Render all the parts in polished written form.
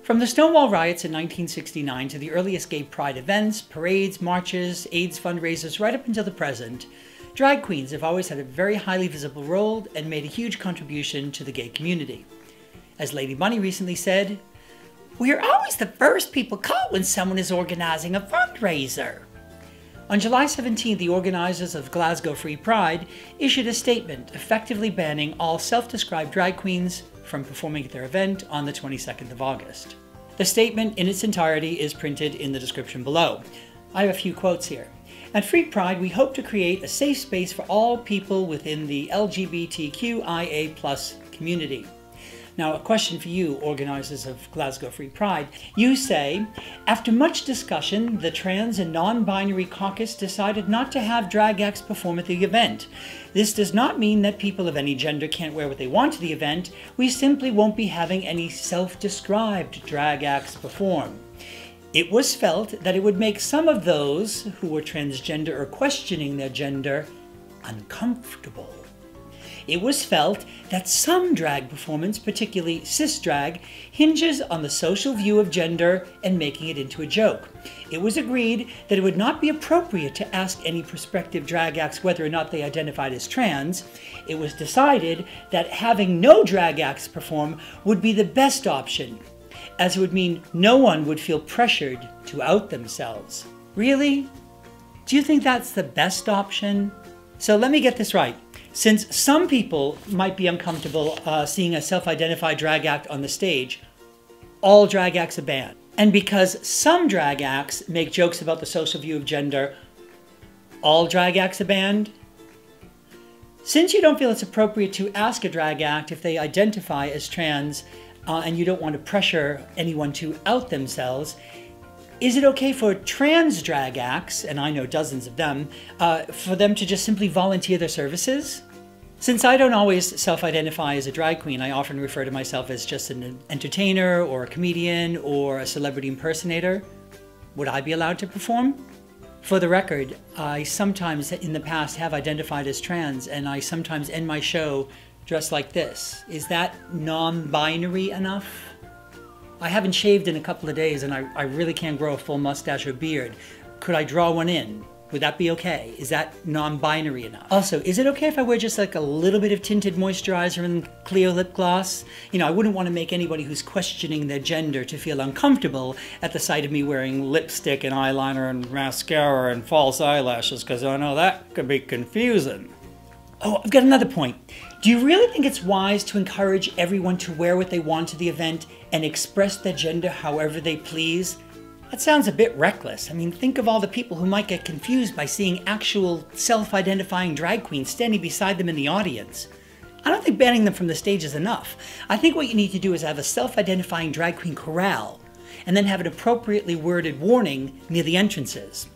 From the Stonewall riots in 1969 to the earliest gay pride events, parades, marches, AIDS fundraisers, right up until the present, drag queens have always had a very highly visible role and made a huge contribution to the gay community. As Lady Bunny recently said, "We are always the first people called when someone is organizing a fundraiser." On July 17, the organizers of Glasgow Free Pride issued a statement effectively banning all self-described drag queens from performing at their event on the 22nd of August. The statement in its entirety is printed in the description below. I have a few quotes here. At Free Pride, we hope to create a safe space for all people within the LGBTQIA+ community. Now, a question for you, organizers of Glasgow Free Pride. You say, after much discussion, the trans and non-binary caucus decided not to have drag acts perform at the event. This does not mean that people of any gender can't wear what they want to the event. We simply won't be having any self-described drag acts perform. It was felt that it would make some of those who were transgender or questioning their gender uncomfortable. It was felt that some drag performance, particularly cis drag, hinges on the social view of gender and making it into a joke. It was agreed that it would not be appropriate to ask any prospective drag acts whether or not they identified as trans. It was decided that having no drag acts perform would be the best option, as it would mean no one would feel pressured to out themselves. Really? Do you think that's the best option? So let me get this right. Since some people might be uncomfortable seeing a self-identified drag act on the stage, all drag acts are banned. And because some drag acts make jokes about the social view of gender, all drag acts are banned? Since you don't feel it's appropriate to ask a drag act if they identify as trans and you don't want to pressure anyone to out themselves, is it okay for trans drag acts, and I know dozens of them, for them to just simply volunteer their services? Since I don't always self-identify as a drag queen, I often refer to myself as just an entertainer or a comedian or a celebrity impersonator. Would I be allowed to perform? For the record, I sometimes in the past have identified as trans, and I sometimes end my show dressed like this. Is that non-binary enough? I haven't shaved in a couple of days and I really can't grow a full mustache or beard. Could I draw one in? Would that be okay? Is that non-binary enough? Also, is it okay if I wear just like a little bit of tinted moisturizer and clear lip gloss? You know, I wouldn't want to make anybody who's questioning their gender to feel uncomfortable at the sight of me wearing lipstick and eyeliner and mascara and false eyelashes, because I know that could be confusing. Oh, I've got another point. Do you really think it's wise to encourage everyone to wear what they want to the event and express their gender however they please? That sounds a bit reckless. I mean, think of all the people who might get confused by seeing actual self-identifying drag queens standing beside them in the audience. I don't think banning them from the stage is enough. I think what you need to do is have a self-identifying drag queen corral and then have an appropriately worded warning near the entrances.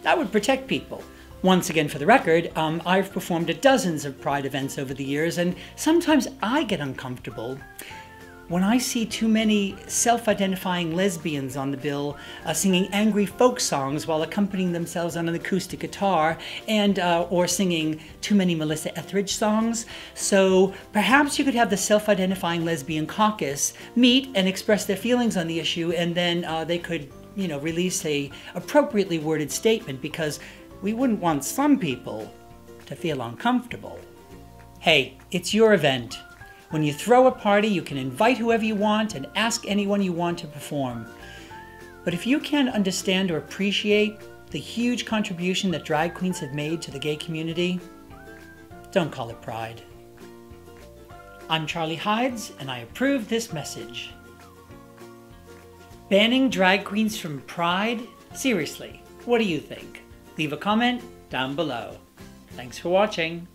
That would protect people. Once again, for the record, I've performed at dozens of Pride events over the years, and sometimes I get uncomfortable when I see too many self-identifying lesbians on the bill singing angry folk songs while accompanying themselves on an acoustic guitar and or singing too many Melissa Etheridge songs. So perhaps you could have the self-identifying lesbian caucus meet and express their feelings on the issue, and then they could, you know, release a appropriately worded statement, because we wouldn't want some people to feel uncomfortable. Hey, it's your event. When you throw a party, you can invite whoever you want and ask anyone you want to perform. But if you can't understand or appreciate the huge contribution that drag queens have made to the gay community, don't call it Pride. I'm Charlie Hides, and I approve this message. Banning drag queens from Pride? Seriously, what do you think? Leave a comment down below. Thanks for watching.